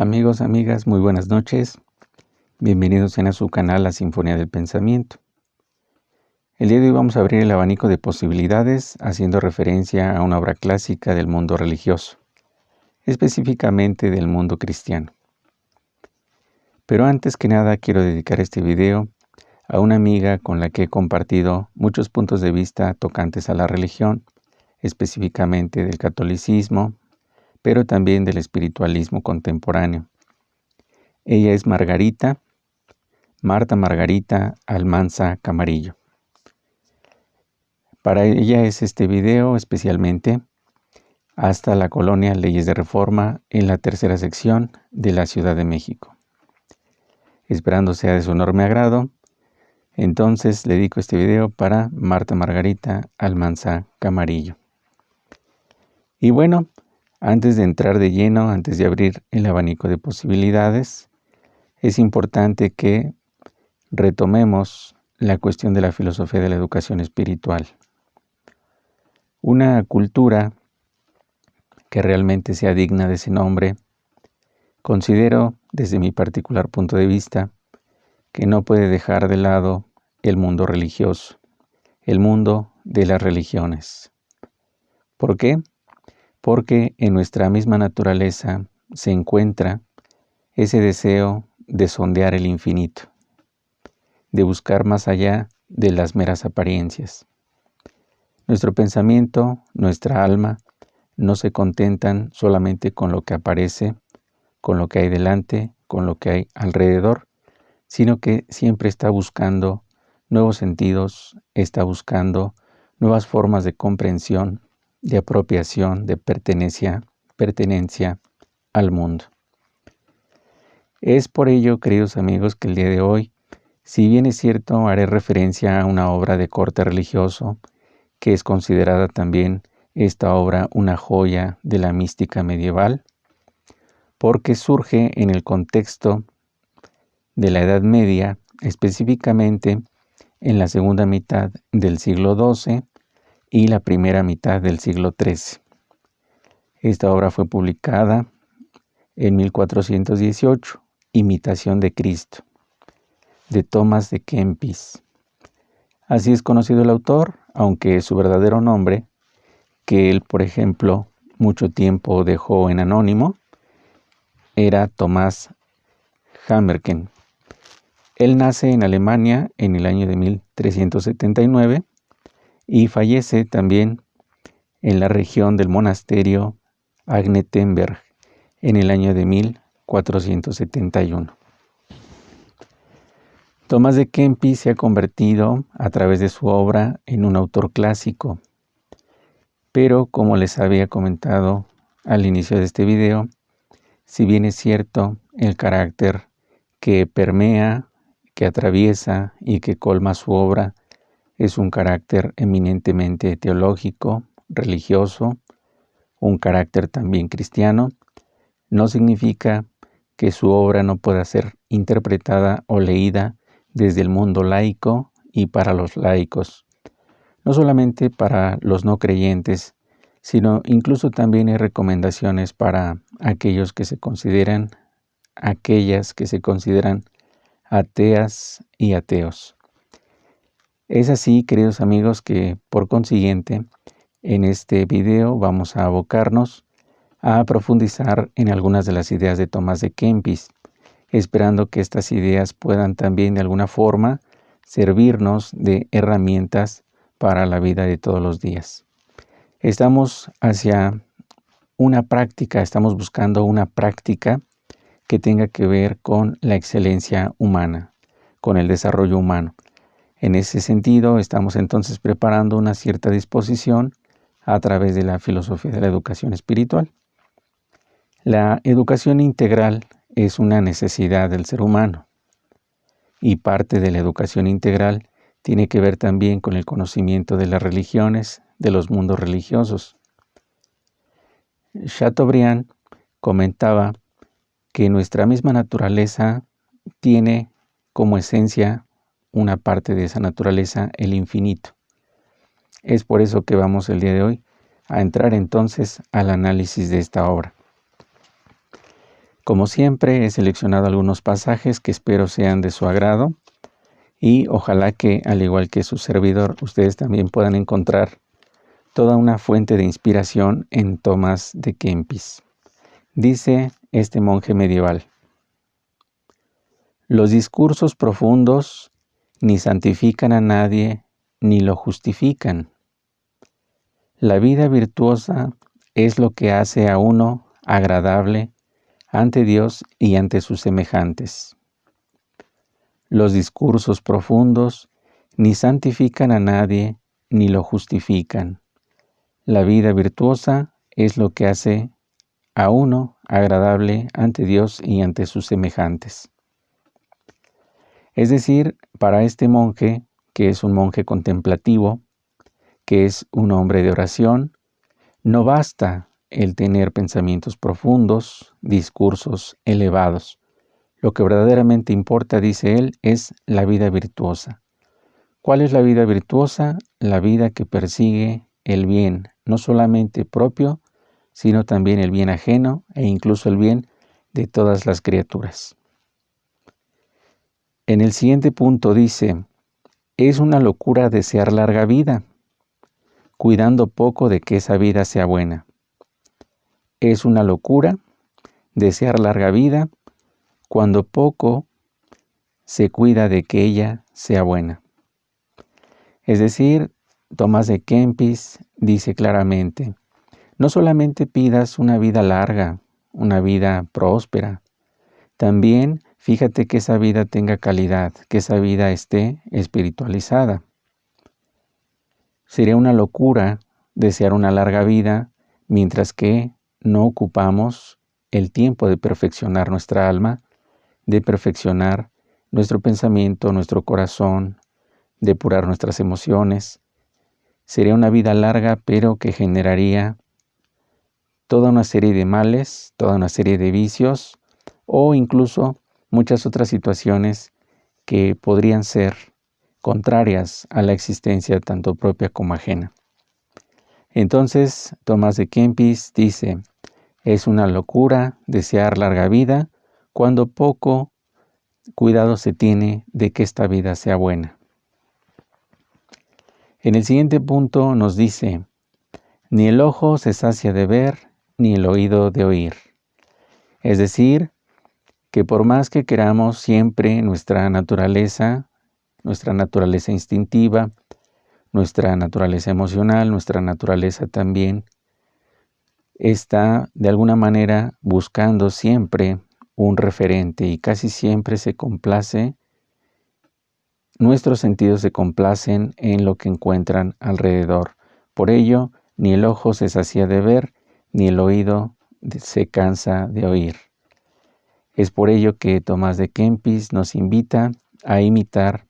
Amigos, amigas, muy buenas noches. Bienvenidos a su canal La Sinfonía del Pensamiento. El día de hoy vamos a abrir el abanico de posibilidades haciendo referencia a una obra clásica del mundo religioso, específicamente del mundo cristiano. Pero antes que nada quiero dedicar este video a una amiga con la que he compartido muchos puntos de vista tocantes a la religión, específicamente del catolicismo, pero también del espiritualismo contemporáneo. Ella es Marta Margarita Almanza Camarillo. Para ella es este video especialmente hasta la colonia Leyes de Reforma en la tercera sección de la Ciudad de México. Esperando sea de su enorme agrado, entonces le dedico este video para Marta Margarita Almanza Camarillo. Y bueno, antes de entrar de lleno, antes de abrir el abanico de posibilidades, es importante que retomemos la cuestión de la filosofía de la educación espiritual. Una cultura que realmente sea digna de ese nombre, considero, desde mi particular punto de vista, que no puede dejar de lado el mundo religioso, el mundo de las religiones. ¿Por qué? Porque en nuestra misma naturaleza se encuentra ese deseo de sondear el infinito, de buscar más allá de las meras apariencias. Nuestro pensamiento, nuestra alma, no se contentan solamente con lo que aparece, con lo que hay delante, con lo que hay alrededor, sino que siempre está buscando nuevos sentidos, está buscando nuevas formas de comprensión, de apropiación, de pertenencia al mundo. Es por ello, queridos amigos, que el día de hoy, si bien es cierto, haré referencia a una obra de corte religioso, que es considerada también esta obra una joya de la mística medieval, porque surge en el contexto de la Edad Media, específicamente en la segunda mitad del siglo XII y la primera mitad del siglo XIII. Esta obra fue publicada en 1418, Imitación de Cristo, de Tomás de Kempis. Así es conocido el autor, aunque su verdadero nombre, que él, por ejemplo, mucho tiempo dejó en anónimo, era Tomás Hammerken. Él nace en Alemania en el año de 1379 y fallece también en la región del monasterio Agnetenberg en el año de 1471. Tomás de Kempis se ha convertido a través de su obra en un autor clásico, pero como les había comentado al inicio de este video, si bien es cierto el carácter que permea, que atraviesa y que colma su obra es un carácter eminentemente teológico, religioso, un carácter también cristiano, no significa que su obra no pueda ser interpretada o leída desde el mundo laico y para los laicos. No solamente para los no creyentes, sino incluso también hay recomendaciones para aquellas que se consideran ateas y ateos. Es así, queridos amigos, que por consiguiente, en este video vamos a abocarnos a profundizar en algunas de las ideas de Tomás de Kempis, esperando que estas ideas puedan también de alguna forma servirnos de herramientas para la vida de todos los días. Estamos buscando una práctica que tenga que ver con la excelencia humana, con el desarrollo humano. En ese sentido, estamos entonces preparando una cierta disposición a través de la filosofía de la educación espiritual. La educación integral es una necesidad del ser humano y parte de la educación integral tiene que ver también con el conocimiento de las religiones, de los mundos religiosos. Chateaubriand comentaba que nuestra misma naturaleza tiene como esencia una parte de esa naturaleza, el infinito. Es por eso que vamos el día de hoy a entrar entonces al análisis de esta obra. Como siempre, he seleccionado algunos pasajes que espero sean de su agrado y ojalá que, al igual que su servidor, ustedes también puedan encontrar toda una fuente de inspiración en Tomás de Kempis. Dice este monje medieval: los discursos profundos ni santifican a nadie ni lo justifican. La vida virtuosa es lo que hace a uno agradable ante Dios y ante sus semejantes. Los discursos profundos ni santifican a nadie ni lo justifican. La vida virtuosa es lo que hace a uno agradable ante Dios y ante sus semejantes. Es decir, para este monje, que es un monje contemplativo, que es un hombre de oración, no basta el tener pensamientos profundos, discursos elevados. Lo que verdaderamente importa, dice él, es la vida virtuosa. ¿Cuál es la vida virtuosa? La vida que persigue el bien, no solamente propio, sino también el bien ajeno e incluso el bien de todas las criaturas. En el siguiente punto dice: es una locura desear larga vida, cuidando poco de que esa vida sea buena. Es una locura desear larga vida cuando poco se cuida de que ella sea buena. Es decir, Tomás de Kempis dice claramente: no solamente pidas una vida larga, una vida próspera, también fíjate que esa vida tenga calidad, que esa vida esté espiritualizada. Sería una locura desear una larga vida mientras que no ocupamos el tiempo de perfeccionar nuestra alma, de perfeccionar nuestro pensamiento, nuestro corazón, depurar nuestras emociones. Sería una vida larga, pero que generaría toda una serie de males, toda una serie de vicios o incluso muchas otras situaciones que podrían ser contrarias a la existencia tanto propia como ajena. Entonces, Tomás de Kempis dice: es una locura desear larga vida cuando poco cuidado se tiene de que esta vida sea buena. En el siguiente punto nos dice: ni el ojo se sacia de ver, ni el oído de oír. Es decir, que por más que queramos, siempre nuestra naturaleza instintiva, nuestra naturaleza emocional, nuestra naturaleza también está de alguna manera buscando siempre un referente y casi siempre nuestros sentidos se complacen en lo que encuentran alrededor. Por ello, ni el ojo se sacia de ver, ni el oído se cansa de oír. Es por ello que Tomás de Kempis nos invita a imitar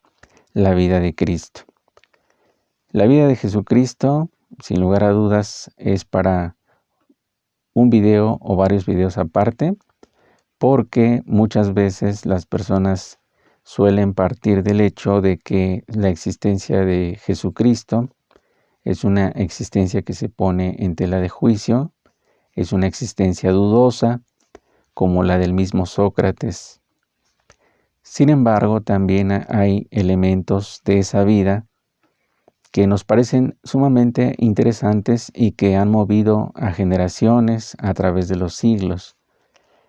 la vida de Cristo. La vida de Jesucristo, sin lugar a dudas, es para un video o varios videos aparte, porque muchas veces las personas suelen partir del hecho de que la existencia de Jesucristo es una existencia que se pone en tela de juicio, es una existencia dudosa, como la del mismo Sócrates. Sin embargo, también hay elementos de esa vida que nos parecen sumamente interesantes y que han movido a generaciones a través de los siglos.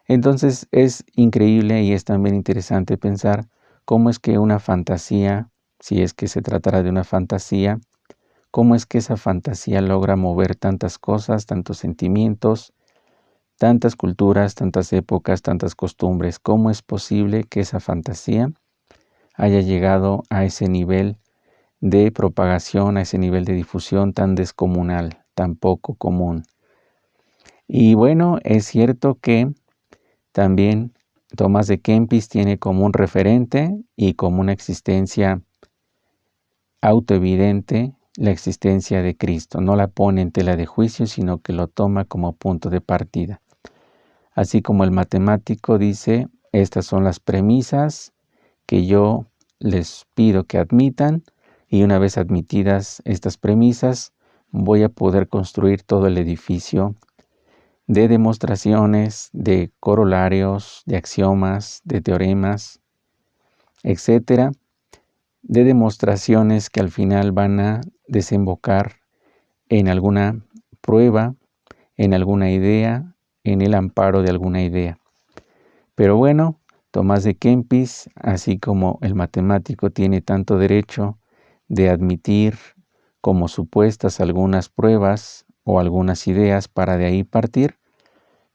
Entonces es increíble y es también interesante pensar cómo es que una fantasía, si es que se tratara de una fantasía, cómo es que esa fantasía logra mover tantas cosas, tantos sentimientos, tantas culturas, tantas épocas, tantas costumbres. ¿Cómo es posible que esa fantasía haya llegado a ese nivel de propagación, a ese nivel de difusión tan descomunal, tan poco común? Y bueno, es cierto que también Tomás de Kempis tiene como un referente y como una existencia autoevidente la existencia de Cristo. No la pone en tela de juicio, sino que lo toma como punto de partida. Así como el matemático dice: estas son las premisas que yo les pido que admitan, y una vez admitidas estas premisas, voy a poder construir todo el edificio de demostraciones, de corolarios, de axiomas, de teoremas, etcétera, de demostraciones que al final van a desembocar en alguna prueba, en alguna idea, en el amparo de alguna idea. Pero bueno, Tomás de Kempis, así como el matemático tiene tanto derecho de admitir como supuestas algunas pruebas o algunas ideas para de ahí partir,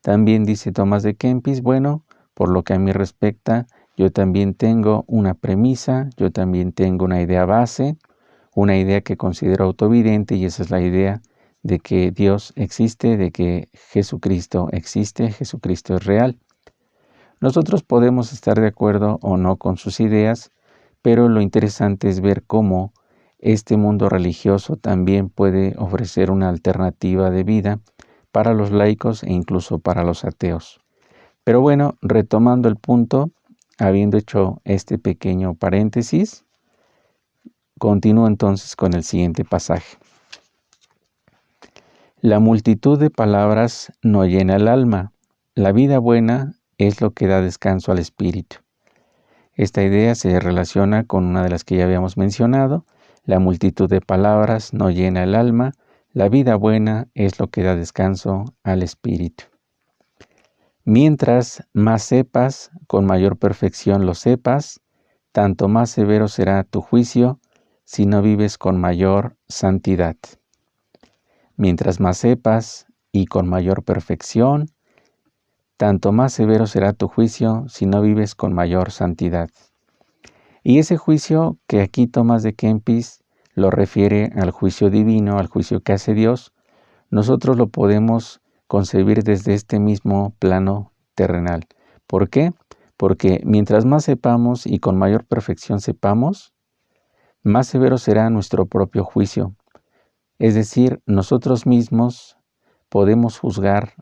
también dice Tomás de Kempis, bueno, por lo que a mí respecta, yo también tengo una premisa, yo también tengo una idea base, una idea que considero autoevidente, y esa es la idea de que Dios existe, de que Jesucristo existe, Jesucristo es real. Nosotros podemos estar de acuerdo o no con sus ideas, pero lo interesante es ver cómo este mundo religioso también puede ofrecer una alternativa de vida para los laicos e incluso para los ateos. Pero bueno, retomando el punto, habiendo hecho este pequeño paréntesis, continúo entonces con el siguiente pasaje. La multitud de palabras no llena el alma. La vida buena es lo que da descanso al espíritu. Esta idea se relaciona con una de las que ya habíamos mencionado. La multitud de palabras no llena el alma. La vida buena es lo que da descanso al espíritu. Mientras más sepas, con mayor perfección lo sepas, tanto más severo será tu juicio si no vives con mayor santidad. Mientras más sepas y con mayor perfección, tanto más severo será tu juicio si no vives con mayor santidad. Y ese juicio que aquí Tomás de Kempis lo refiere al juicio divino, al juicio que hace Dios, nosotros lo podemos concebir desde este mismo plano terrenal. ¿Por qué? Porque mientras más sepamos y con mayor perfección sepamos, más severo será nuestro propio juicio. Es decir, nosotros mismos podemos juzgar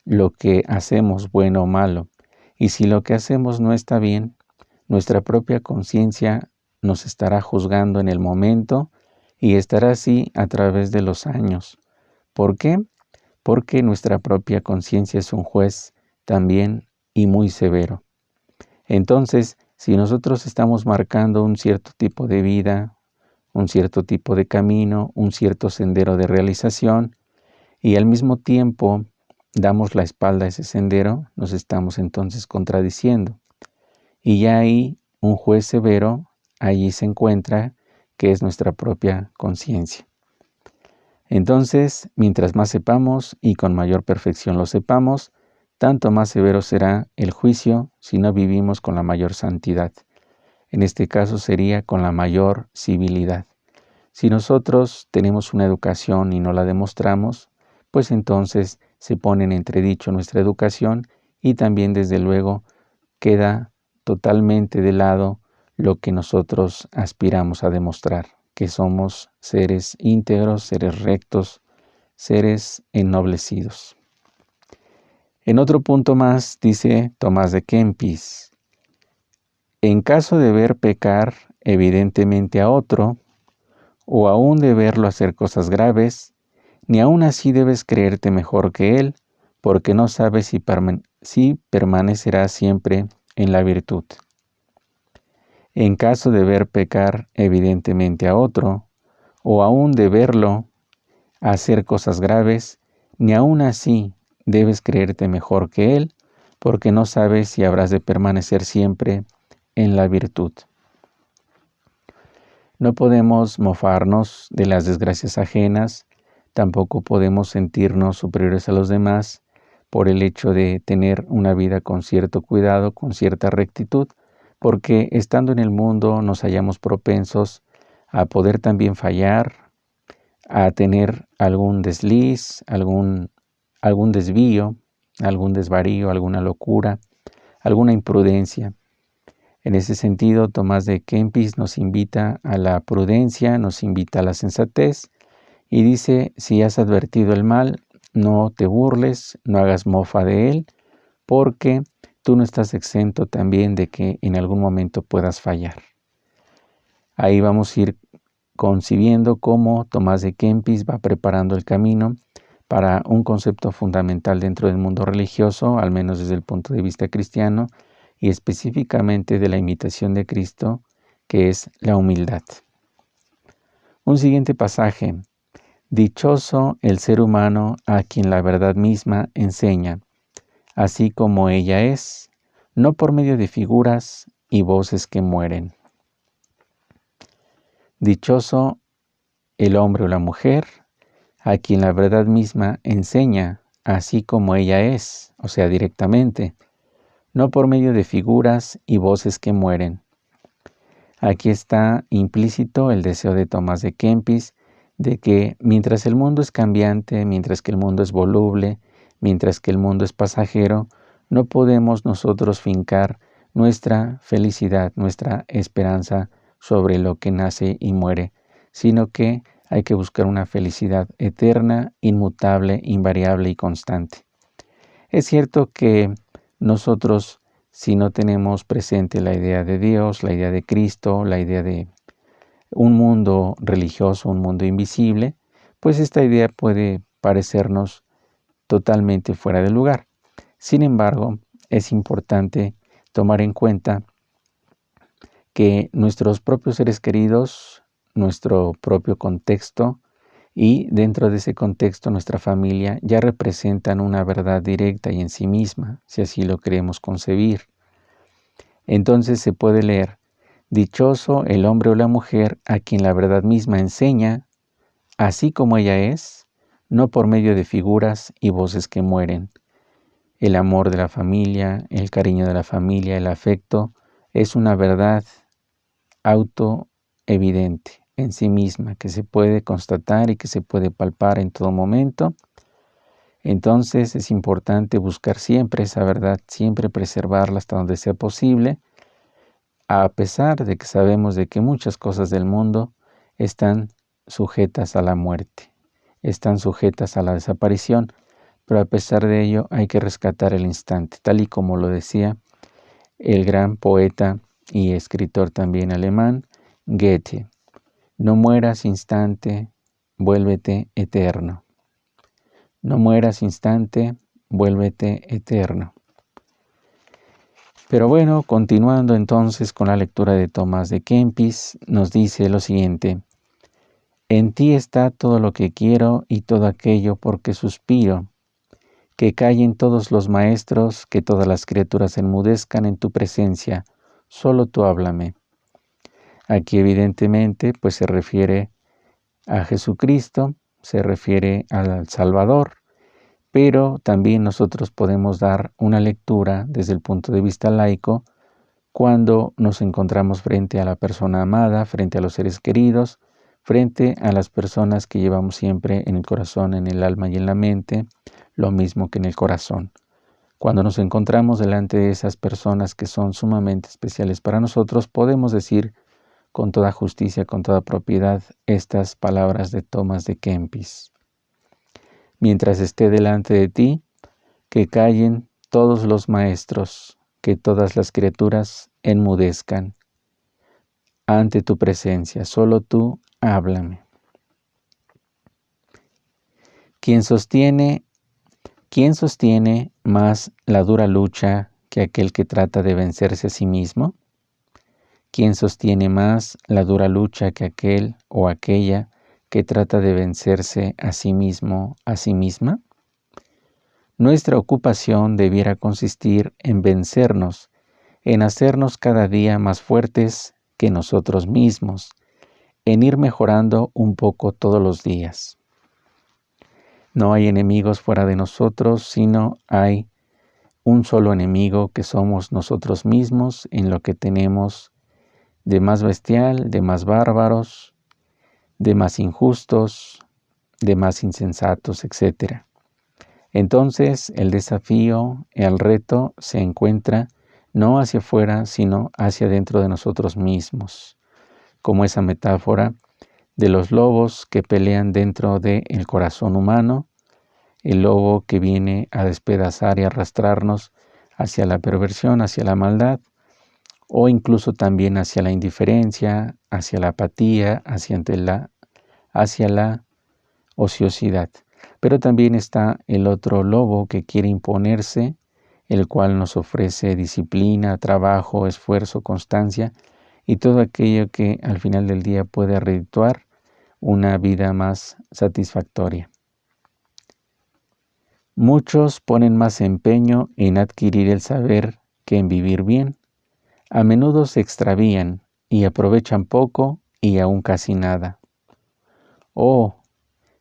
lo que hacemos, bueno o malo. Y si lo que hacemos no está bien, nuestra propia conciencia nos estará juzgando en el momento y estará así a través de los años. ¿Por qué? Porque nuestra propia conciencia es un juez también y muy severo. Entonces, si nosotros estamos marcando un cierto tipo de vida, un cierto tipo de camino, un cierto sendero de realización, y al mismo tiempo damos la espalda a ese sendero, nos estamos entonces contradiciendo. Y ya ahí un juez severo, allí se encuentra, que es nuestra propia conciencia. Entonces, mientras más sepamos y con mayor perfección lo sepamos, tanto más severo será el juicio si no vivimos con la mayor santidad. En este caso sería con la mayor civilidad. Si nosotros tenemos una educación y no la demostramos, pues entonces se pone en entredicho nuestra educación y también desde luego queda totalmente de lado lo que nosotros aspiramos a demostrar, que somos seres íntegros, seres rectos, seres ennoblecidos. En otro punto más dice Tomás de Kempis, en caso de ver pecar evidentemente a otro, o aún de verlo hacer cosas graves, ni aún así debes creerte mejor que él, porque no sabes si permanecerá siempre en la virtud. En caso de ver pecar evidentemente a otro, o aún de verlo hacer cosas graves, ni aún así debes creerte mejor que él, porque no sabes si habrás de permanecer siempre en la virtud. No podemos mofarnos de las desgracias ajenas, tampoco podemos sentirnos superiores a los demás por el hecho de tener una vida con cierto cuidado, con cierta rectitud, porque estando en el mundo nos hallamos propensos a poder también fallar, a tener algún desliz, algún desvío, algún desvarío, alguna locura, alguna imprudencia. En ese sentido, Tomás de Kempis nos invita a la prudencia, nos invita a la sensatez y dice, si has advertido el mal, no te burles, no hagas mofa de él, porque tú no estás exento también de que en algún momento puedas fallar. Ahí vamos a ir concibiendo cómo Tomás de Kempis va preparando el camino para un concepto fundamental dentro del mundo religioso, al menos desde el punto de vista cristiano, y específicamente de la imitación de Cristo, que es la humildad. Un siguiente pasaje: dichoso el ser humano a quien la verdad misma enseña, así como ella es, no por medio de figuras y voces que mueren. Dichoso el hombre o la mujer a quien la verdad misma enseña, así como ella es, o sea, directamente, no por medio de figuras y voces que mueren. Aquí está implícito el deseo de Tomás de Kempis de que mientras el mundo es cambiante, mientras que el mundo es voluble, mientras que el mundo es pasajero, no podemos nosotros fincar nuestra felicidad, nuestra esperanza sobre lo que nace y muere, sino que hay que buscar una felicidad eterna, inmutable, invariable y constante. Es cierto que nosotros, si no tenemos presente la idea de Dios, la idea de Cristo, la idea de un mundo religioso, un mundo invisible, pues esta idea puede parecernos totalmente fuera de lugar. Sin embargo, es importante tomar en cuenta que nuestros propios seres queridos, nuestro propio contexto y dentro de ese contexto nuestra familia ya representan una verdad directa y en sí misma, si así lo queremos concebir. Entonces se puede leer: dichoso el hombre o la mujer a quien la verdad misma enseña, así como ella es, no por medio de figuras y voces que mueren. El amor de la familia, el cariño de la familia, el afecto, es una verdad autoevidente en sí misma, que se puede constatar y que se puede palpar en todo momento. Entonces es importante buscar siempre esa verdad, siempre preservarla hasta donde sea posible, a pesar de que sabemos de que muchas cosas del mundo están sujetas a la muerte, están sujetas a la desaparición, pero a pesar de ello hay que rescatar el instante, tal y como lo decía el gran poeta y escritor también alemán, Goethe: no mueras instante, vuélvete eterno. No mueras instante, vuélvete eterno. Pero bueno, continuando entonces con la lectura de Tomás de Kempis, nos dice lo siguiente: en ti está todo lo que quiero y todo aquello por que suspiro. Que callen todos los maestros, que todas las criaturas enmudezcan en tu presencia, solo tú háblame. Aquí evidentemente pues se refiere a Jesucristo, se refiere al Salvador, pero también nosotros podemos dar una lectura desde el punto de vista laico cuando nos encontramos frente a la persona amada, frente a los seres queridos, frente a las personas que llevamos siempre en el corazón, en el alma y en la mente, lo mismo que en el corazón. Cuando nos encontramos delante de esas personas que son sumamente especiales para nosotros, podemos decir con toda justicia, con toda propiedad, estas palabras de Tomás de Kempis: mientras esté delante de ti, que callen todos los maestros, que todas las criaturas enmudezcan ante tu presencia, solo tú háblame. ¿Quién sostiene más la dura lucha que aquel que trata de vencerse a sí mismo? ¿Quién sostiene más la dura lucha que aquel o aquella que trata de vencerse a sí mismo, a sí misma? Nuestra ocupación debiera consistir en vencernos, en hacernos cada día más fuertes que nosotros mismos, en ir mejorando un poco todos los días. No hay enemigos fuera de nosotros, sino hay un solo enemigo que somos nosotros mismos en lo que tenemos de más bestial, de más bárbaros, de más injustos, de más insensatos, etc. Entonces el desafío, el reto se encuentra no hacia afuera, sino hacia dentro de nosotros mismos, como esa metáfora de los lobos que pelean dentro del corazón humano, el lobo que viene a despedazar y arrastrarnos hacia la perversión, hacia la maldad, o incluso también hacia la indiferencia, hacia la apatía, hacia la ociosidad. Pero también está el otro lobo que quiere imponerse, el cual nos ofrece disciplina, trabajo, esfuerzo, constancia y todo aquello que al final del día puede redituar una vida más satisfactoria. Muchos ponen más empeño en adquirir el saber que en vivir bien. A menudo se extravían y aprovechan poco y aún casi nada. Oh,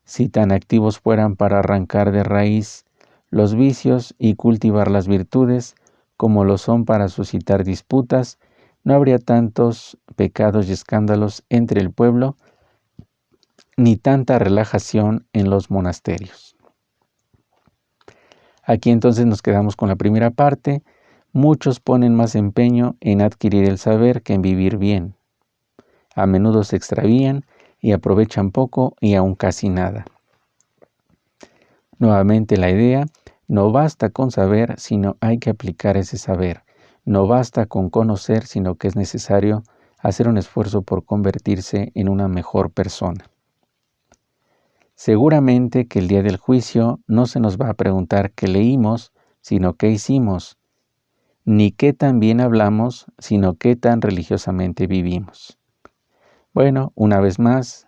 si tan activos fueran para arrancar de raíz los vicios y cultivar las virtudes, como lo son para suscitar disputas, no habría tantos pecados y escándalos entre el pueblo, ni tanta relajación en los monasterios. Aquí entonces nos quedamos con la primera parte. Muchos ponen más empeño en adquirir el saber que en vivir bien. A menudo se extravían y aprovechan poco y aún casi nada. Nuevamente la idea, no basta con saber, sino hay que aplicar ese saber. No basta con conocer, sino que es necesario hacer un esfuerzo por convertirse en una mejor persona. Seguramente que el día del juicio no se nos va a preguntar qué leímos, sino qué hicimos, ni qué tan bien hablamos, sino qué tan religiosamente vivimos. Bueno, una vez más,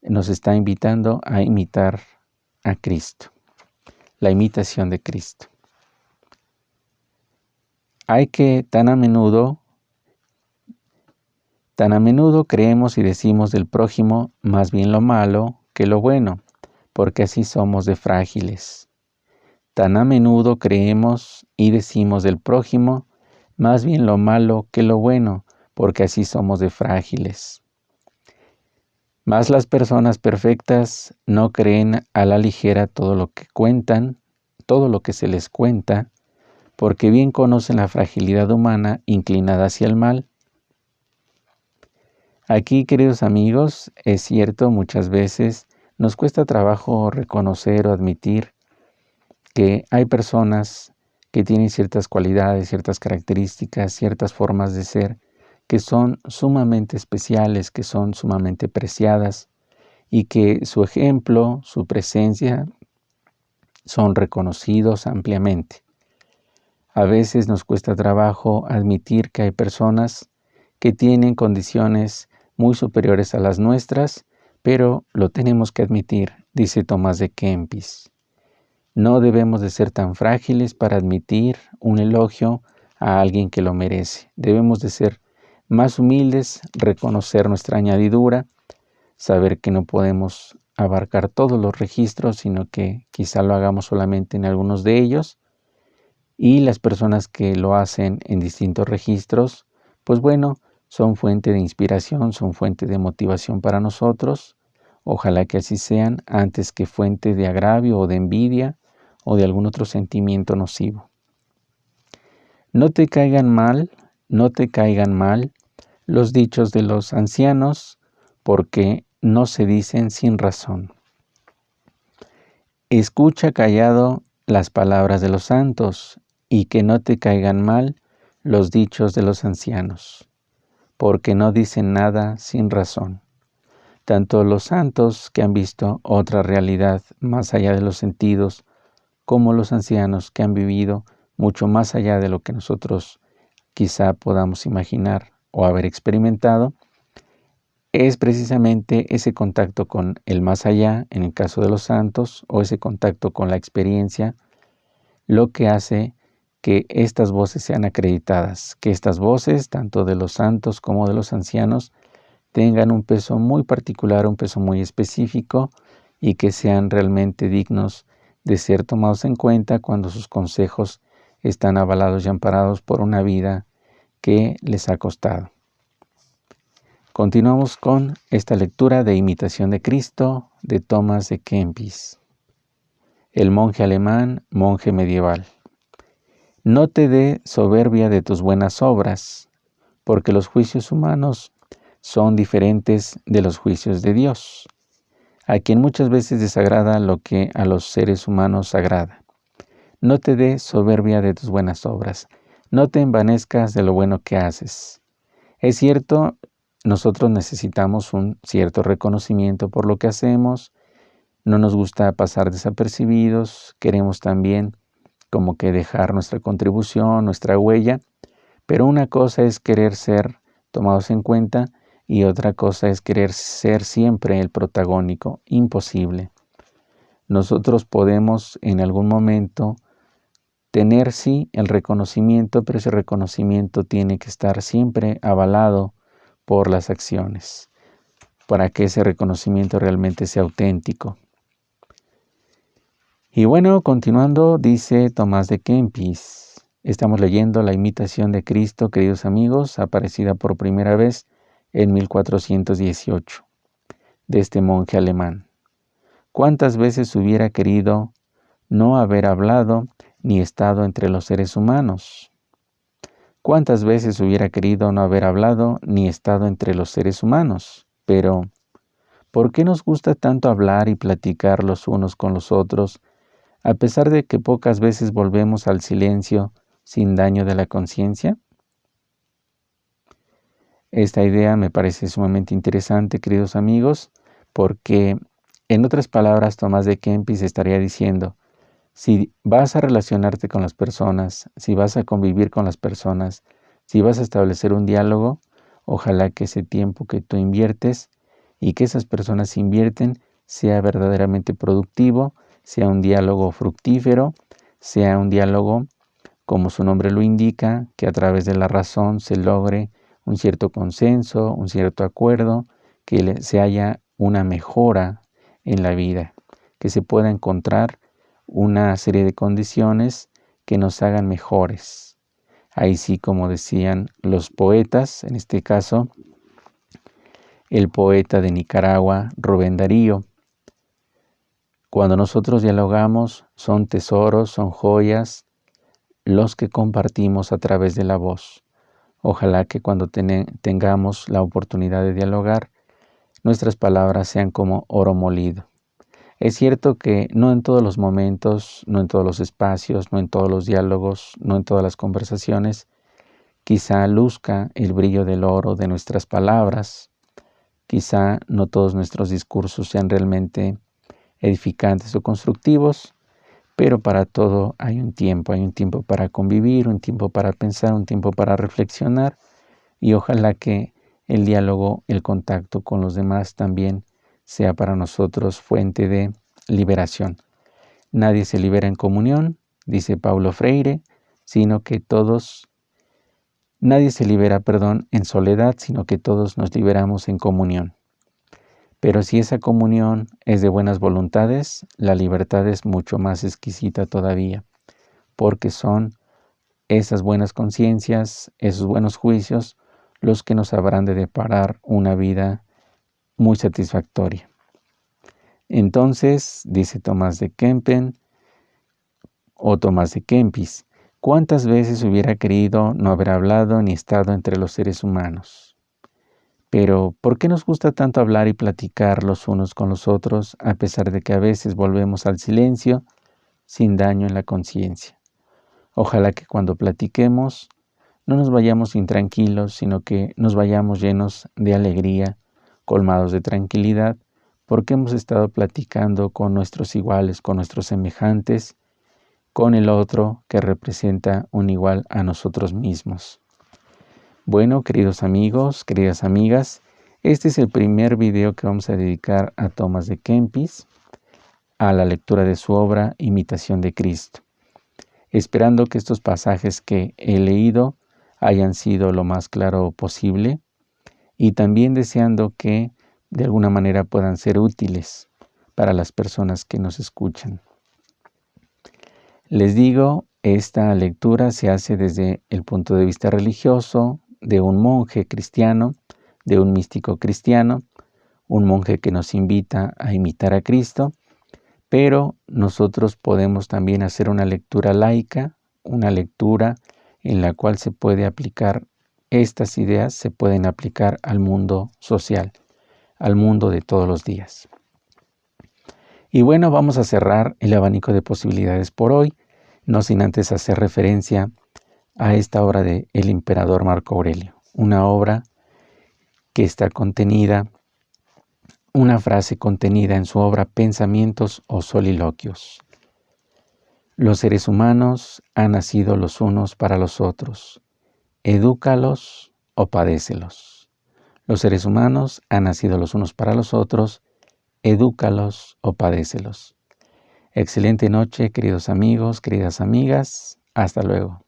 nos está invitando a imitar a Cristo, la imitación de Cristo. Hay que tan a menudo creemos y decimos del prójimo más bien lo malo que lo bueno, porque así somos de frágiles. Tan a menudo creemos y decimos del prójimo más bien lo malo que lo bueno, porque así somos de frágiles. Mas las personas perfectas no creen a la ligera todo lo que cuentan, todo lo que se les cuenta, porque bien conocen la fragilidad humana inclinada hacia el mal. Aquí, queridos amigos, es cierto, muchas veces nos cuesta trabajo reconocer o admitir que hay personas que tienen ciertas cualidades, ciertas características, ciertas formas de ser que son sumamente especiales, que son sumamente preciadas y que su ejemplo, su presencia son reconocidos ampliamente. A veces nos cuesta trabajo admitir que hay personas que tienen condiciones muy superiores a las nuestras, pero lo tenemos que admitir, dice Tomás de Kempis. No debemos de ser tan frágiles para admitir un elogio a alguien que lo merece. Debemos de ser más humildes, reconocer nuestra añadidura, saber que no podemos abarcar todos los registros, sino que quizá lo hagamos solamente en algunos de ellos. Y las personas que lo hacen en distintos registros, pues bueno, son fuente de inspiración, son fuente de motivación para nosotros. Ojalá que así sean, antes que fuente de agravio o de envidia o de algún otro sentimiento nocivo. No te caigan mal los dichos de los ancianos, porque no se dicen sin razón. Escucha callado las palabras de los santos, y que no te caigan mal los dichos de los ancianos, porque no dicen nada sin razón. Tanto los santos que han visto otra realidad más allá de los sentidos, como los ancianos que han vivido mucho más allá de lo que nosotros quizá podamos imaginar o haber experimentado, es precisamente ese contacto con el más allá, en el caso de los santos, o ese contacto con la experiencia, lo que hace que estas voces sean acreditadas, que estas voces, tanto de los santos como de los ancianos, tengan un peso muy particular, un peso muy específico, y que sean realmente dignos de ser tomados en cuenta cuando sus consejos están avalados y amparados por una vida que les ha costado. Continuamos con esta lectura de Imitación de Cristo de Tomás de Kempis, el monje alemán, monje medieval. No te dé soberbia de tus buenas obras, porque los juicios humanos son diferentes de los juicios de Dios, a quien muchas veces desagrada lo que a los seres humanos agrada. No te dé soberbia de tus buenas obras, no te envanezcas de lo bueno que haces. Es cierto, nosotros necesitamos un cierto reconocimiento por lo que hacemos, no nos gusta pasar desapercibidos, queremos también como que dejar nuestra contribución, nuestra huella, pero una cosa es querer ser tomados en cuenta y otra cosa es querer ser siempre el protagónico. Imposible. Nosotros podemos en algún momento tener sí el reconocimiento, pero ese reconocimiento tiene que estar siempre avalado por las acciones, para que ese reconocimiento realmente sea auténtico. Y bueno, continuando, dice Tomás de Kempis, estamos leyendo La imitación de Cristo, queridos amigos, aparecida por primera vez en 1418, de este monje alemán. ¿Cuántas veces hubiera querido no haber hablado ni estado entre los seres humanos? ¿Cuántas veces hubiera querido no haber hablado ni estado entre los seres humanos? Pero, ¿por qué nos gusta tanto hablar y platicar los unos con los otros, a pesar de que pocas veces volvemos al silencio sin daño de la conciencia? Esta idea me parece sumamente interesante, queridos amigos, porque, en otras palabras, Tomás de Kempis estaría diciendo, si vas a relacionarte con las personas, si vas a convivir con las personas, si vas a establecer un diálogo, ojalá que ese tiempo que tú inviertes y que esas personas invierten sea verdaderamente productivo, sea un diálogo fructífero, sea un diálogo, como su nombre lo indica, que a través de la razón se logre un cierto consenso, un cierto acuerdo, que se haya una mejora en la vida, que se pueda encontrar una serie de condiciones que nos hagan mejores. Ahí sí, como decían los poetas, en este caso, el poeta de Nicaragua, Rubén Darío, cuando nosotros dialogamos, son tesoros, son joyas, los que compartimos a través de la voz. Ojalá que cuando tengamos la oportunidad de dialogar, nuestras palabras sean como oro molido. Es cierto que no en todos los momentos, no en todos los espacios, no en todos los diálogos, no en todas las conversaciones, quizá luzca el brillo del oro de nuestras palabras, quizá no todos nuestros discursos sean realmente edificantes o constructivos, pero para todo hay un tiempo para convivir, un tiempo para pensar, un tiempo para reflexionar y ojalá que el diálogo, el contacto con los demás también sea para nosotros fuente de liberación. Nadie se libera en comunión, dice Paulo Freire, nadie se libera, en soledad, sino que todos nos liberamos en comunión. Pero si esa comunión es de buenas voluntades, la libertad es mucho más exquisita todavía, porque son esas buenas conciencias, esos buenos juicios, los que nos habrán de deparar una vida muy satisfactoria. Entonces, dice Tomás de Kempis, ¿cuántas veces hubiera querido no haber hablado ni estado entre los seres humanos? Pero, ¿por qué nos gusta tanto hablar y platicar los unos con los otros, a pesar de que a veces volvemos al silencio sin daño en la conciencia? Ojalá que cuando platiquemos no nos vayamos intranquilos, sino que nos vayamos llenos de alegría, colmados de tranquilidad, porque hemos estado platicando con nuestros iguales, con nuestros semejantes, con el otro que representa un igual a nosotros mismos. Bueno, queridos amigos, queridas amigas, este es el primer video que vamos a dedicar a Tomás de Kempis, a la lectura de su obra Imitación de Cristo, esperando que estos pasajes que he leído hayan sido lo más claro posible y también deseando que de alguna manera puedan ser útiles para las personas que nos escuchan. Les digo, esta lectura se hace desde el punto de vista religioso de un monje cristiano, de un místico cristiano, un monje que nos invita a imitar a Cristo, pero nosotros podemos también hacer una lectura laica, una lectura en la cual se puede aplicar estas ideas, se pueden aplicar al mundo social, al mundo de todos los días. Y bueno, vamos a cerrar el abanico de posibilidades por hoy, no sin antes hacer referencia a esta obra de El emperador Marco Aurelio, una obra que está contenida una frase contenida en su obra Pensamientos o Soliloquios. Los seres humanos han nacido los unos para los otros. Edúcalos o padécelos. Los seres humanos han nacido los unos para los otros. Edúcalos o padécelos. Excelente noche, queridos amigos, queridas amigas. Hasta luego.